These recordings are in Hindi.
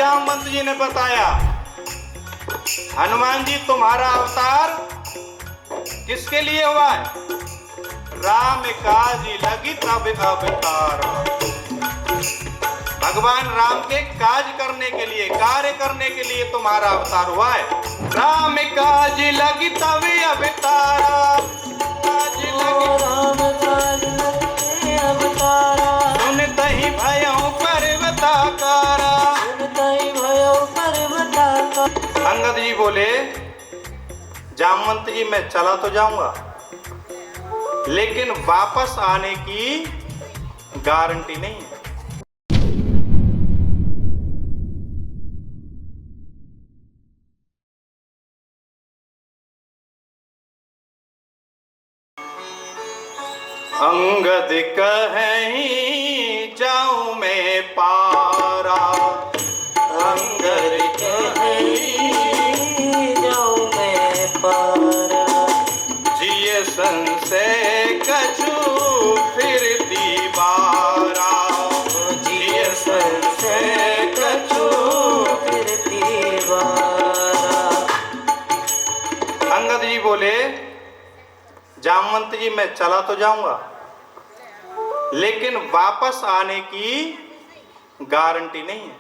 जामवंत जी ने बताया, हनुमान जी तुम्हारा अवतार किसके लिए हुआ है? राम काज लगी तब अवतार। भगवान राम के काज करने के लिए, कार्य करने के लिए तुम्हारा अवतार हुआ है। राम काज लगी तब अवतारा, काज लगी राम काज लगी अवतारा। सुनतहि भयउ पर्वताकारा, सुनतहि भयउ पर्वताकारा। अंगद जी बोले, जामवंत जी मैं चला तो जाऊंगा, लेकिन वापस आने की गारंटी नहीं है। अंगद कहीं जाऊं मैं पारा, अंगद कहीं जाऊं मैं पारा। जिय संशय कछु फिरती बारा, जिय संशय कछु फिरती बारा। अंगद जी बोले, जामवंत जी मैं चला तो जाऊंगा, लेकिन वापस आने की गारंटी नहीं है।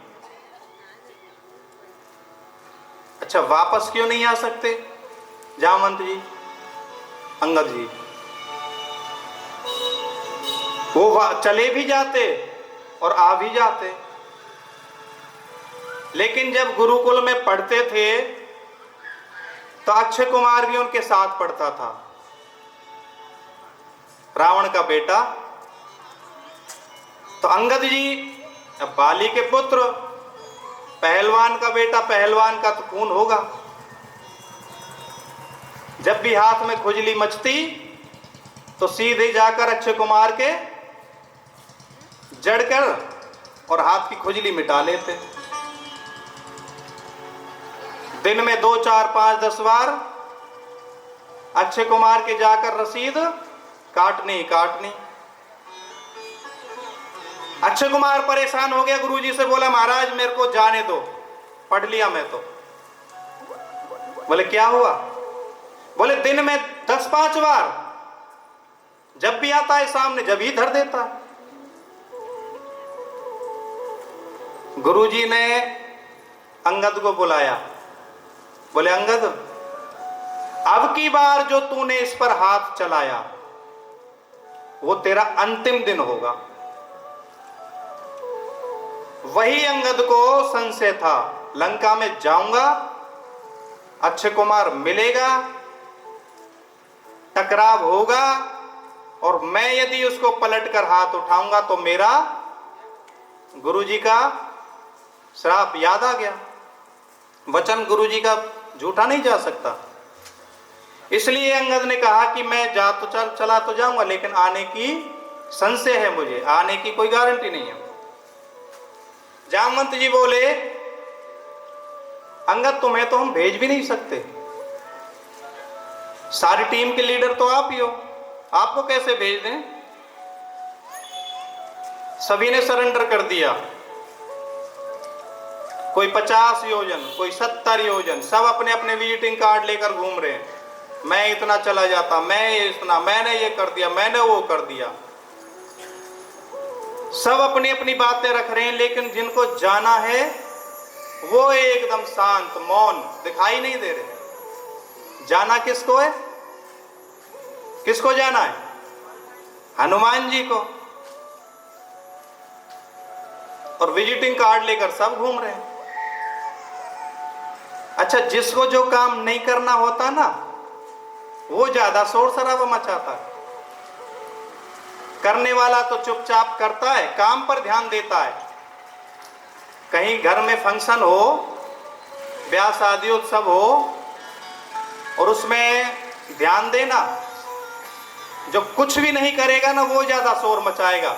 अच्छा, वापस क्यों नहीं आ सकते जामवंत जी, अंगद जी? वो चले भी जाते और आ भी जाते, लेकिन जब गुरुकुल में पढ़ते थे तो अक्षय कुमार भी उनके साथ पढ़ता था, रावण का बेटा। तो अंगद जी बाली के पुत्र, पहलवान का बेटा, पहलवान का तो खून होगा। जब भी हाथ में खुजली मचती तो सीधे जाकर अक्षय कुमार के जड़कर और हाथ की खुजली मिटा लेते। दिन में 2, 4, 5, 10 बार अक्षय कुमार के जाकर रसीद काटनी ही काटनी। अक्षय कुमार परेशान हो गया, गुरुजी से बोला, महाराज मेरे को जाने दो, पढ़ लिया मैं तो। बोले क्या हुआ? बोले दिन में 10-5 बार, जब भी आता है सामने जब ही धर देता है। गुरुजी ने अंगद को बुलाया, बोले अंगद, अब की बार जो तूने इस पर हाथ चलाया वो तेरा अंतिम दिन होगा। वही अंगद को संशय था, लंका में जाऊंगा, अक्षय कुमार मिलेगा, टकराव होगा, और मैं यदि उसको पलटकर हाथ उठाऊंगा तो मेरा गुरुजी का श्राप याद आ गया। वचन गुरुजी का झूठा नहीं जा सकता। इसलिए अंगद ने कहा कि मैं चला तो जाऊंगा, लेकिन आने की संशय है, मुझे आने की कोई गारंटी नहीं है। जामवंत जी बोले, अंगद तुम्हें तो हम भेज भी नहीं सकते, सारी टीम के लीडर तो आप ही हो, आपको कैसे भेज दें? सभी ने सरेंडर कर दिया, कोई 50 योजन, कोई 70 योजन, सब अपने अपने विजिटिंग कार्ड लेकर घूम रहे हैं। मैं इतना चला जाता, मैं इतना, मैंने ये कर दिया, मैंने वो कर दिया। सब अपनी अपनी बातें रख रहे हैं, लेकिन जिनको जाना है वो एकदम शांत मौन दिखाई नहीं दे रहे। जाना किसको है? किसको जाना है? हनुमान जी को। और विजिटिंग कार्ड लेकर सब घूम रहे हैं। अच्छा, जिसको जो काम नहीं करना होता ना, वो ज्यादा शोर शराबा मचाता है। करने वाला तो चुपचाप करता है, काम पर ध्यान देता है। कहीं घर में फंक्शन हो, ब्याह शादी उत्सव हो, और उसमें ध्यान देना, जो कुछ भी नहीं करेगा ना वो ज्यादा शोर मचाएगा।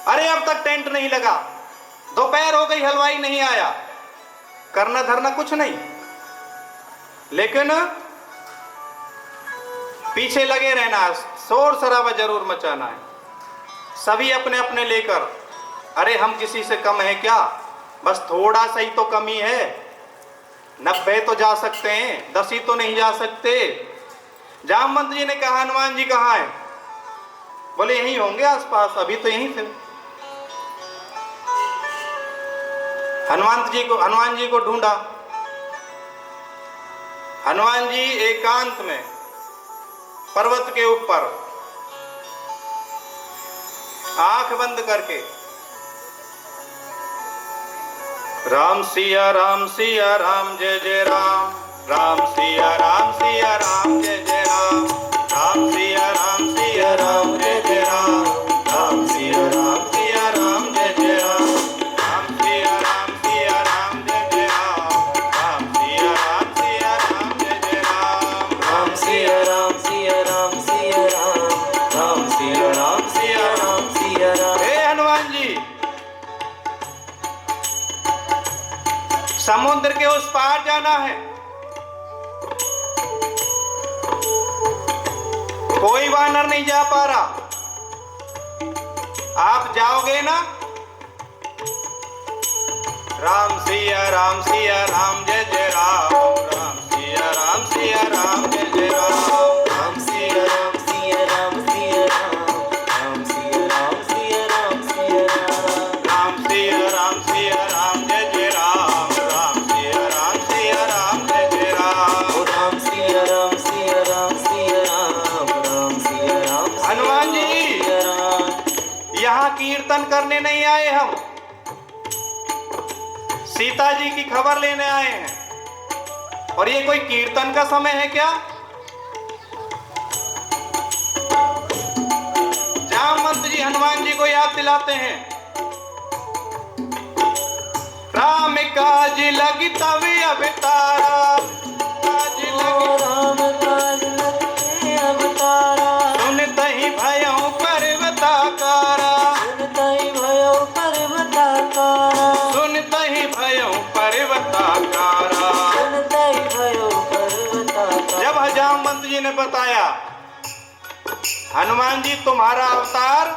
अरे अब तक टेंट नहीं लगा, दोपहर हो गई हलवाई नहीं आया, करना धरना कुछ नहीं, लेकिन पीछे लगे रहना, शोर शराबा जरूर मचाना है। सभी अपने अपने लेकर, अरे हम किसी से कम है क्या, बस थोड़ा सा ही तो कमी है, 90 तो जा सकते हैं, 10 ही तो नहीं जा सकते। जामवंत जी ने कहा हनुमान जी कहाँ हैं? बोले यहीं होंगे आसपास, अभी तो यहीं थे। हनुमान जी को ढूंढा। हनुमान जी एकांत में पर्वत के ऊपर आंख बंद करके राम सिया राम जय जय राम, राम सिया राम जय जय राम, राम सिया राम जय जय राम, राम सिया राम जय जय राम, राम सिया राम जय जय राम, राम सिया राम जय जय राम, राम सिया राम राम सिया राम। हे हनुमान जी, समुद्र के उस पार जाना है, कोई वानर नहीं जा पा रहा, आप जाओगे ना? राम सिया राम जय जय राम, राम सिया राम जय जय राम, राम सिया राम राम सिया राम जय जय राम, राम सिया राम जय जय राम। ओ राम सिया राम हनुमान जी, यहाँ कीर्तन करने नहीं आए हम, सीता जी की खबर लेने आए हैं। और ये कोई कीर्तन का समय है क्या? जामवंत जी हनुमान जी को याद दिलाते हैं, राम काज लगी तब अवतारा, काज लगी राम काज लगे अवतारा, सुनत ही भयउ पर्वताकारा, सुनत ही भयो पर्वताकारा, सुनत ही भयउ पर्वताकारा। सुनत ही भयो पर्वताकारा। जब जामवंत जी ने बताया, हनुमान जी तुम्हारा अवतार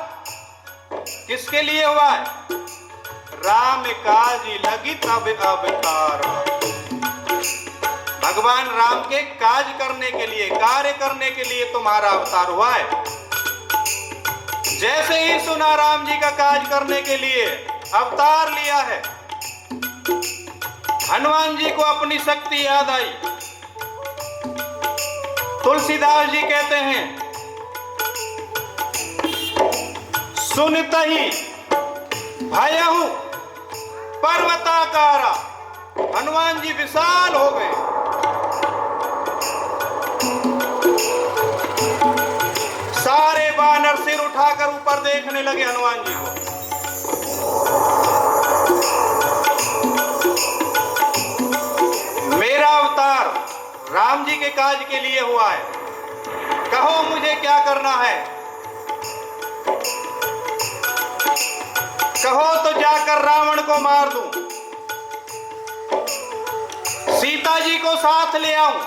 किसके लिए हुआ है? राम काज लगी तब अवतार, भगवान राम के काज करने के लिए, कार्य करने के लिए तुम्हारा अवतार हुआ है। जैसे ही सुना राम जी का काज करने के लिए अवतार लिया है, हनुमान जी को अपनी शक्ति याद आई। तुलसीदास जी कहते हैं, सुनत ही भयउ पर्वताकारा, हनुमान जी विशाल हो गए। सारे वानर सिर उठाकर ऊपर देखने लगे हनुमान जी को। मेरा अवतार राम जी के काज के लिए हुआ है, कहो मुझे क्या करना है? कहो तो जाकर रावण को मार दूं, सीता जी को साथ ले आऊं,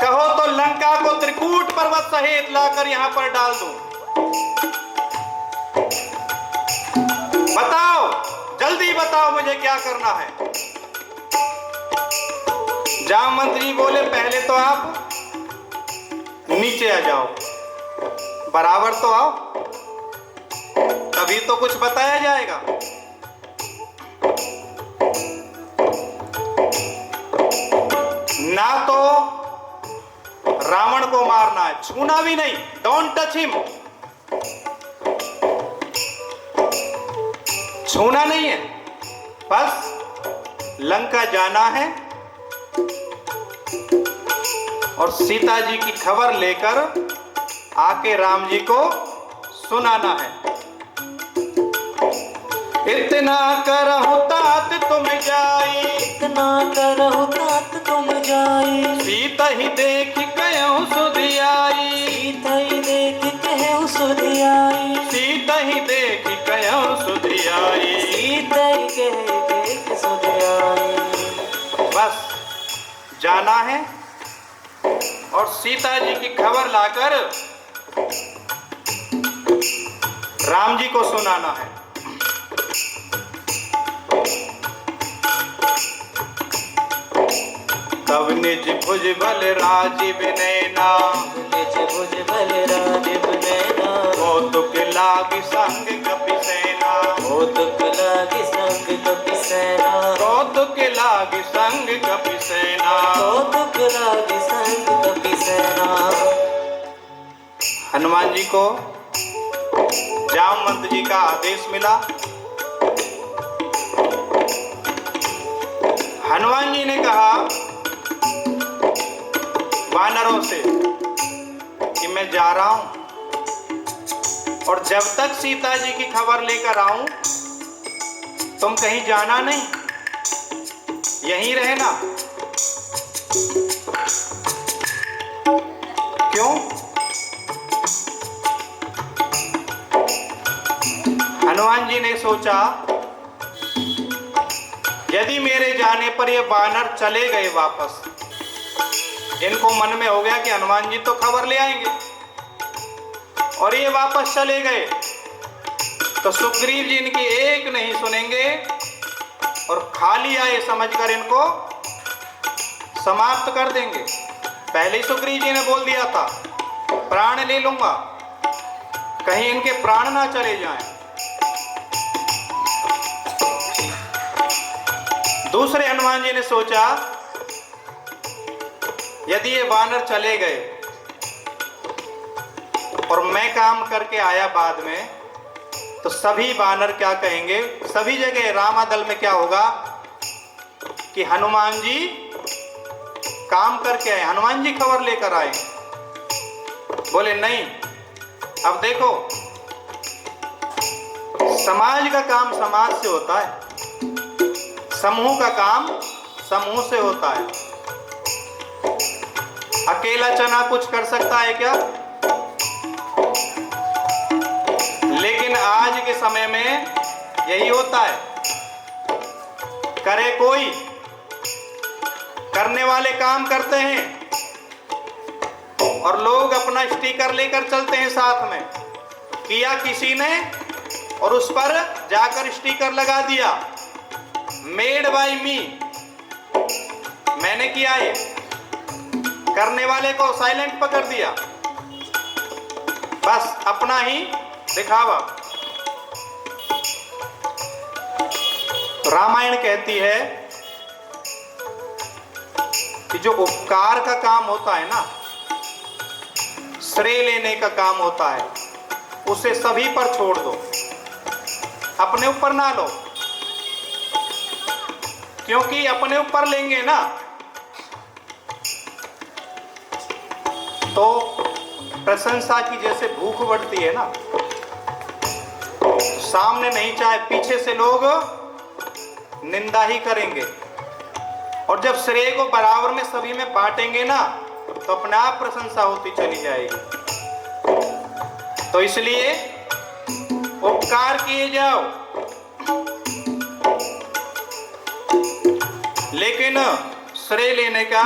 कहो तो लंका को त्रिकूट पर्वत सहित लाकर यहां पर डाल दूं। बताओ, जल्दी बताओ मुझे क्या करना है। जामवंत जी बोले, पहले तो आप नीचे आ जाओ, बराबर तो आओ, तभी तो कुछ बताया जाएगा। ना तो रावण को मारना है, छूना भी नहीं, डोंट टच हिम, छूना नहीं है, बस लंका जाना है और सीता जी की खबर लेकर आके राम जी को सुनाना है। इतना करहु तात तुम जाई, इतना करहु तात तुम जाई, सीता ही देख कहूँ सुधियाई, सीता ही देख कहूँ सुधियाई, सीता ही देख कहूँ सुधियाई। सीता ही देख सुधियाई। बस जाना है और सीता जी की खबर लाकर राम जी को सुनाना है। तब निज भुज बल राजीव नैना, निज भुज बल राजीव नैना, कौतुक लागी संग कपि सेना, कौतुक लागी संग कपि सेना, कौतुक लागी संग कपि सेना। कौतुक लागी संग कपि सेना। हनुमान जी को जामवंत जी का आदेश मिला। हनुमान जी ने कहा वानरों से कि मैं जा रहा हूं और जब तक सीता जी की खबर लेकर आऊं तुम कहीं जाना नहीं, यहीं रहना। क्यों? हनुमान जी ने सोचा यदि मेरे जाने पर ये वानर चले गए वापस, इनको मन में हो गया कि हनुमान जी तो खबर ले आएंगे, और ये वापस चले गए तो सुग्रीव जी इनकी एक नहीं सुनेंगे और खाली आए समझकर इनको समाप्त कर देंगे। पहले ही सुग्रीव जी ने बोल दिया था प्राण ले लूंगा, कहीं इनके प्राण ना चले जाएं। दूसरे हनुमान जी ने सोचा यदि ये वानर चले गए और मैं काम करके आया बाद में, तो सभी वानर क्या कहेंगे, सभी जगह रामादल में क्या होगा कि हनुमान जी काम करके आए, हनुमान जी खबर लेकर आए। बोले नहीं, अब देखो समाज का काम समाज से होता है, समूह का काम समूह से होता है। अकेला चना कुछ कर सकता है क्या? लेकिन आज के समय में यही होता है, करे कोई, करने वाले काम करते हैं और लोग अपना स्टिकर लेकर चलते हैं साथ में। किया किसी ने और उस पर जाकर स्टिकर लगा दिया, मेड बाय मी, मैंने किया है। करने वाले को साइलेंट पकड़ दिया, बस अपना ही दिखावा। रामायण कहती है कि जो उपकार का काम होता है ना, श्रेय लेने का काम होता है, उसे सभी पर छोड़ दो, अपने ऊपर ना लो। क्योंकि अपने ऊपर लेंगे ना तो प्रशंसा की जैसे भूख बढ़ती है ना, सामने नहीं चाहे पीछे से लोग निंदा ही करेंगे, और जब श्रेय को बराबर में सभी में बांटेंगे ना तो अपने आप प्रशंसा होती चली जाएगी। तो इसलिए उपकार किए जाओ, लेकिन श्रेय लेने का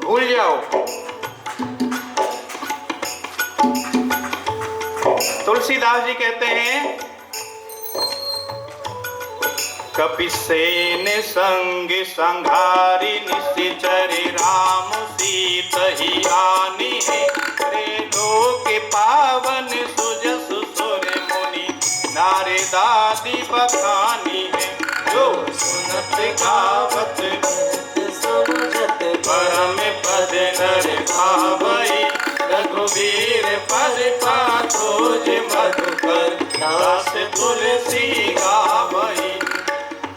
भूल जाओ। तुलसीदास जी कहते हैं कपिसेन संग संघारी निश्चरी राम सीत ही आनी है, रे लोक पावन सुजस सुर मुनि नारे दादी बखानी है। जो सुनत गावत समझत परम पद नर भावई, रघुवीर पद पाथोज मधुकर दास तुलसी गावई,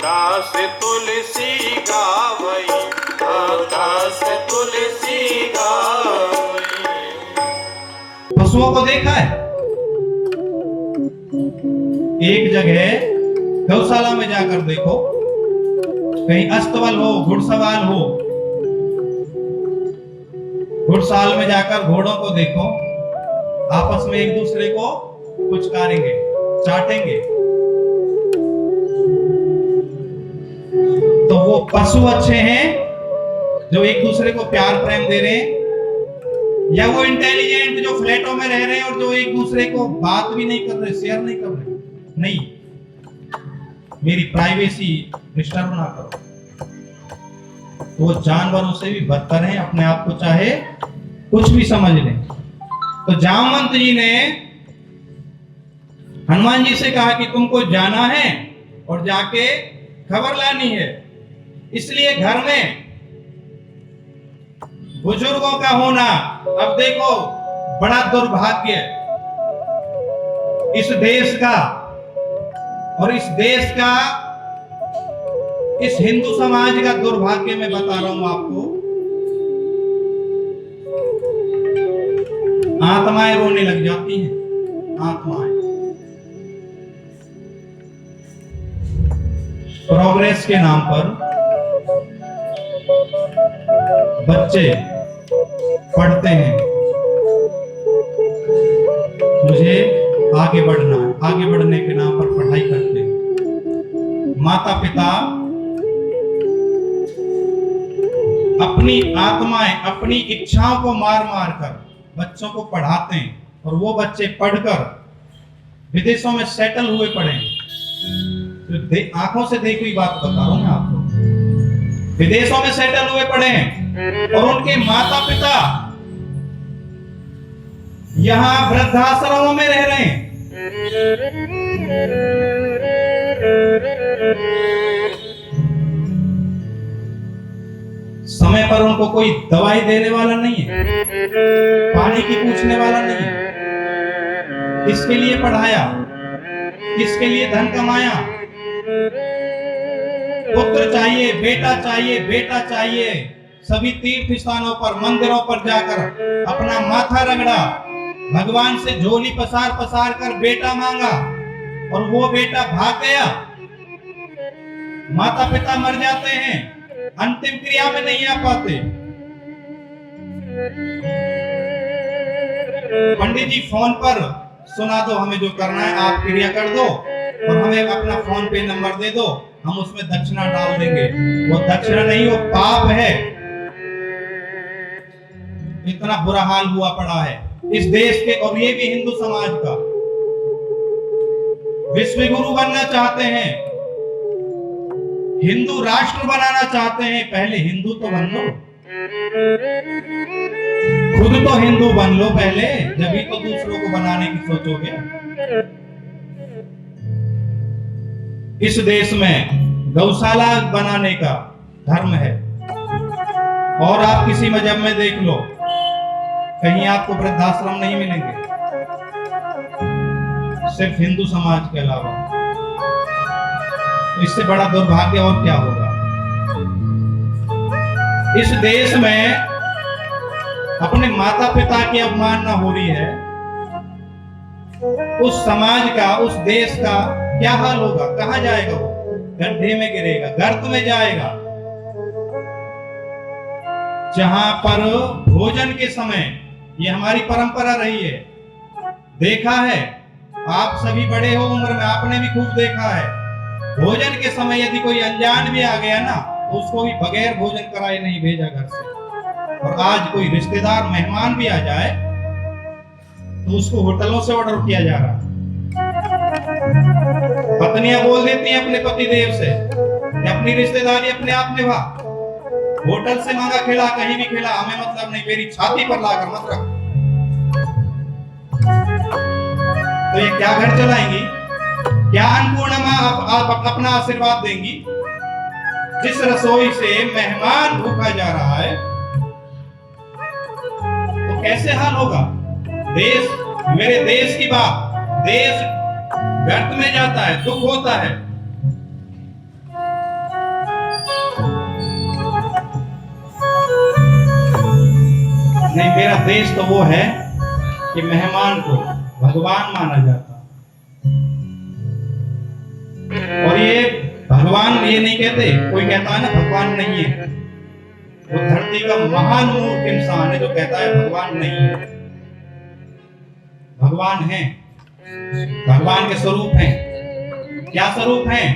दास तुलसी गावई, दास तुलसी गावई। पशुओं को देखा है? एक जगह गौशाला में जाकर देखो, कहीं अस्तबल हो, घुड़सवार हो, घुड़साल में जाकर घोड़ों को देखो, आपस में एक दूसरे को पुचकारेंगे, चाटेंगे। तो वो पशु अच्छे हैं जो एक दूसरे को प्यार प्रेम दे रहे हैं, या वो इंटेलिजेंट जो फ्लैटों में रह रहे हैं और जो एक दूसरे को बात भी नहीं कर रहे, शेयर नहीं कर रहे? नहीं, मेरी प्राइवेसी डिस्टर्ब ना करो। वो जानवरों से भी बदतर हैं, अपने आप को चाहे कुछ भी समझ लें। तो जामवंत जी ने हनुमान जी से कहा कि तुमको जाना है और जाके खबर लानी है। इसलिए घर में बुजुर्गों का होना, अब देखो बड़ा दुर्भाग्य इस देश का, और इस देश का, इस हिंदू समाज का दुर्भाग्य मैं बता रहा हूं आपको। आत्माएं रोने लग जाती हैं, आत्माएं। प्रोग्रेस के नाम पर बच्चे पढ़ते हैं, मुझे आगे बढ़ना है, आगे बढ़ने के नाम पर पढ़ाई करते हैं। माता पिता अपनी आत्माएं, अपनी इच्छाओं को मार मार कर बच्चों को पढ़ाते हैं, और वो बच्चे पढ़कर विदेशों में सेटल हुए पड़े हैं। तो आंखों से देखी हुई बात बता रहा हूं मैं आपको, विदेशों में सेटल हुए पड़े हैं, और उनके माता पिता यहां वृद्धाश्रमों में रह रहे हैं। समय पर उनको कोई दवाई देने वाला नहीं है, पानी की पूछने वाला नहीं है। किसके लिए पढ़ाया, किसके लिए धन कमाया? पुत्र चाहिए, बेटा चाहिए, बेटा चाहिए। सभी तीर्थ स्थानों पर, मंदिरों पर जाकर अपना माथा रगड़ा, भगवान से झोली पसार पसार कर बेटा मांगा, और वो बेटा भाग गया। माता पिता मर जाते हैं, अंतिम क्रिया में नहीं आ पाते। पंडित जी फोन पर सुना दो, हमें जो करना है आप क्रिया कर दो, और हमें अपना फोन पे नंबर दे दो, हम उसमें दक्षिणा डाल देंगे। वो दक्षिणा नहीं, वो पाप है। इतना बुरा हाल हुआ पड़ा है इस देश के, और ये भी हिंदू समाज का। विश्व गुरु बनना चाहते हैं, हिंदू राष्ट्र बनाना चाहते हैं, पहले हिंदू तो बन लो, खुद तो हिंदू बन लो पहले, जब तो दूसरों को बनाने की सोचोगे। इस देश में गौशाला बनाने का धर्म है, और आप किसी मजहब में देख लो, कहीं आपको वृद्धाश्रम नहीं मिलेंगे, सिर्फ हिंदू समाज के अलावा। तो इससे बड़ा दुर्भाग्य और क्या होगा? इस देश में अपने माता पिता की अवमानना हो रही है, उस समाज का, उस देश का क्या हाल होगा? कहां जाएगा वो? गड्ढे में गिरेगा, गर्त में जाएगा। जहां पर भोजन के समय, ये हमारी परंपरा रही है, देखा है, आप सभी बड़े हो उम्र में, आपने भी खूब देखा है, भोजन के समय यदि कोई अनजान भी आ गया ना, तो उसको भी बगैर भोजन कराए नहीं भेजा घर से। और आज कोई रिश्तेदार, मेहमान भी आ जाए तो उसको होटलों से ऑर्डर किया जा रहा है। पत्नियां बोल देती हैं अपने पति देव से, अपनी रिश्तेदारी अपने आप निभा, होटल से मांगा खिला, कहीं भी खिला, हमें मतलब नहीं, मेरी छाती पर लाकर मत रख। तो ये क्या घर चलाएंगी? क्या अन्नपूर्णा आप अपना आशीर्वाद देंगी? जिस रसोई से मेहमान भूखा जा रहा है, तो कैसे हाल होगा? देश, मेरे देश की बात, देश व्यर्थ में जाता है, दुख होता है। नहीं, मेरा देश तो वो है कि मेहमान को भगवान माना जाता। और ये भगवान ये नहीं कहते, कोई कहता है ना भगवान नहीं है, वो धरती का महान मूर्ख इंसान है जो कहता है भगवान नहीं है। भगवान है, भगवान के स्वरूप हैं। क्या स्वरूप हैं?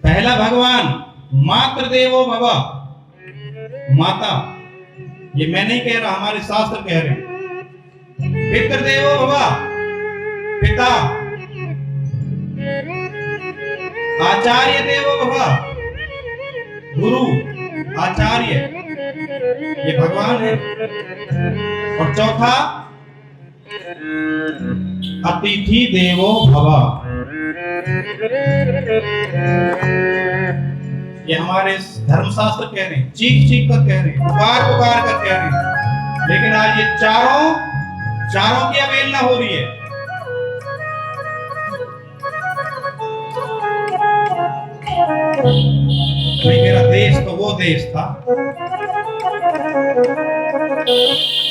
पहला भगवान मातृ देवो भव, माता, ये मैं नहीं कह रहा, हमारे शास्त्र कह रहे हैं। पितृदेवो भव, पिता। आचार्य देवो भव, गुरु। आचार्य, ये भगवान है। और चौथा, अतिथि देवो भव। ये हमारे धर्मशास्त्र कह रहे हैं, चीख चीख कर कह रहे हैं, पुकार पुकार कर कह रहे हैं। लेकिन आज ये चारों की अवहेलना हो रही है। नहीं, मेरा देश तो वो देश था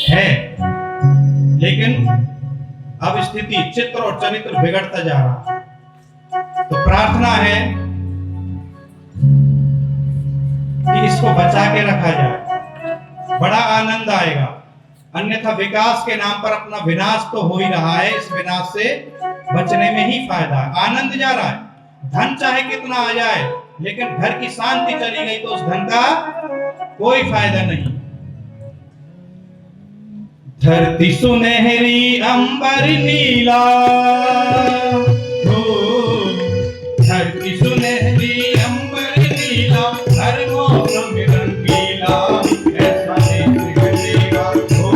है, लेकिन अब स्थिति, चित्र और चरित्र बिगड़ता जा रहा। तो प्रार्थना है कि इसको बचा के रखा जाए, बड़ा आनंद आएगा। अन्यथा विकास के नाम पर अपना विनाश तो हो ही रहा है। इस विनाश से बचने में ही फायदा है। आनंद जा रहा है, धन चाहे कितना आ जाए, लेकिन घर की शांति चली गई तो उस धन का कोई फायदा नहीं। धरती सुनहरी अंबर नीला, धरती सुनहरी अंबर नीला, हर मौसम रंगीला, ऐसा देश मेरा हो,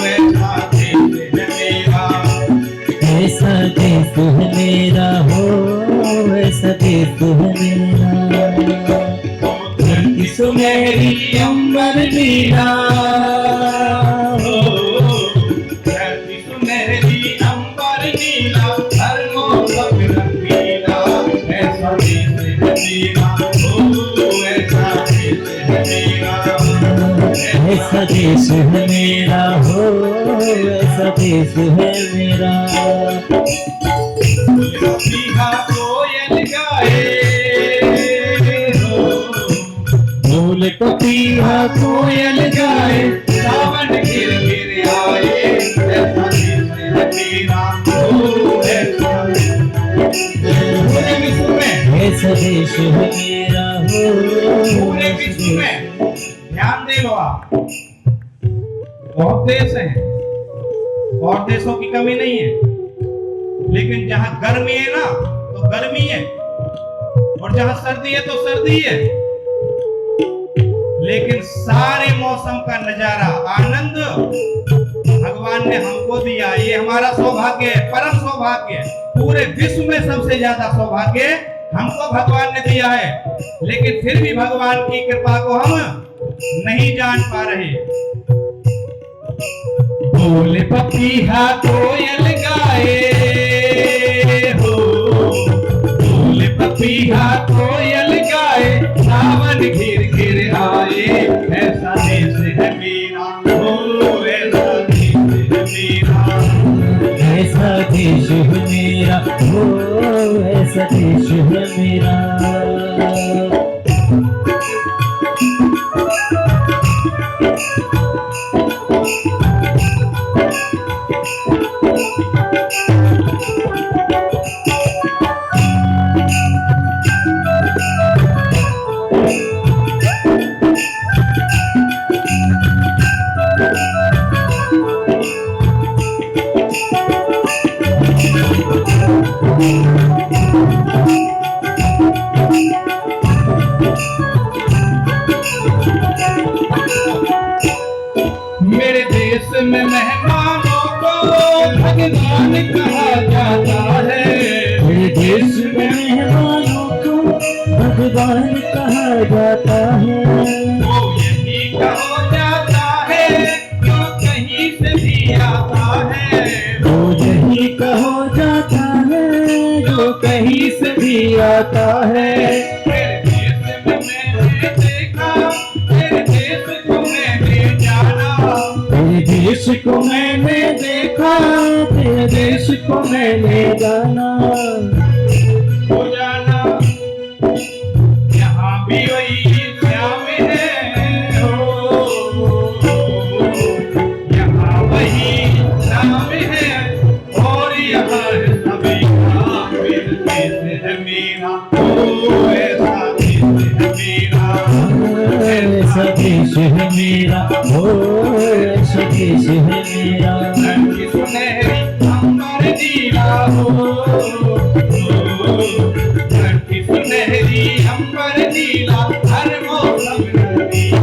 ऐसा देश मेरा, ऐसा देश मेरा हो, ऐसा देश मेरा। धरती सुनहरी अंबर नीला, धरती सुनहरी अंबर नीला, हर मौसम रंगीला, ऐसा देश मेरा हो, ऐसा देश मेरा, ऐसा देश है मेरा हो, ऐसा देश है मेरा। पपीहा कोयल गाए हो, फूल पपीहा कोयल गाए, सावन घिर घिर आए, ऐसा देश है मेरा हो, ऐसा पूरे विश्व में, ऐसा देश है मेरा हो, पूरे विश्व में ध्यान दे लो आप। बहुत देश हैं और देशों की कमी नहीं है, लेकिन जहां गर्मी है ना तो गर्मी है, और जहां सर्दी है तो सर्दी है। लेकिन सारे मौसम का नजारा, आनंद भगवान ने हमको दिया। ये हमारा सौभाग्य है, परम सौभाग्य है। पूरे विश्व में सबसे ज्यादा सौभाग्य हमको भगवान ने दिया है, लेकिन फिर भी भगवान की कृपा को हम नहीं जान पा रहे। बोले पपीहा कोयल गाए हो, बोले पपीहा कोयल गाए, सावन घिर घिर आए, ऐसा देश है मेरा हो, ऐसा देश है मेरा, ऐसा देश है मेरा हो, ऐसा देश है मेरा। मेरे देश में मेहमानों को भगवान कहा जाता है, मेरे देश में मेहमानों को भगवान कहा जाता है। वो यही कहा जाता है जो कहीं से भी आता है, वो यही कहो जाता है जो कहीं से भी आता है। मेरे देश में मैंने देखा, मेरे देश को मैंने जाना, तेरे देश को मैंने देखा, तेरे देश को मैंने जाना। हो जाना यहाँ भी वही श्याम है हो, यहाँ वही श्याम है, और यहाँ सभी का मेरे देश है मेरा हो, ऐसा देश है मेरा, ऐसा देश है मेरा हो, ऐसा देश है मेरा। धरती सुनहरी अंबर नीला हो, धरती सुनहरी अंबर नीला, हर मौसम रंगीला।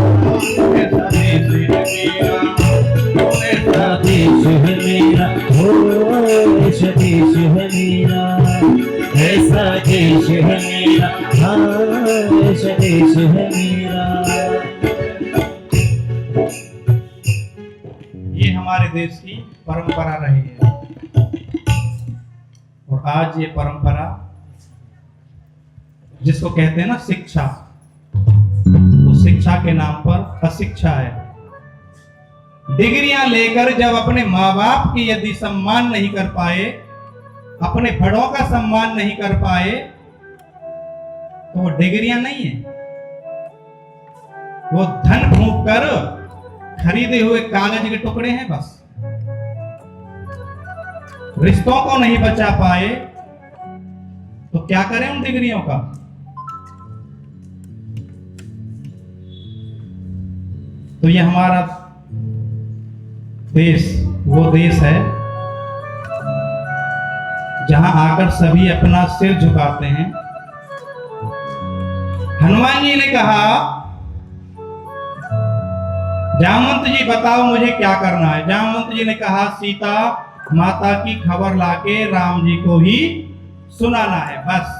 ऐसा देश है मेरा, हाँ ऐसा देश है मेरा। ये हमारे देश की परंपरा रही है और आज ये परंपरा जिसको कहते हैं ना शिक्षा, उस शिक्षा के नाम पर अशिक्षा है। डिग्रियां लेकर जब अपने माँ बाप की यदि सम्मान नहीं कर पाए, अपने बड़ों का सम्मान नहीं कर पाए, तो वो डिग्रियां नहीं है, वो धन फूंक कर खरीदे हुए कागज के टुकड़े हैं बस। रिश्तों को नहीं बचा पाए तो क्या करें उन डिग्रियों का। तो ये हमारा देश वो देश है जहां आकर सभी अपना सिर झुकाते हैं। हनुमान जी ने कहा, जामवंत जी बताओ मुझे क्या करना है। जामवंत जी ने कहा, सीता माता की खबर लाके राम जी को ही सुनाना है बस।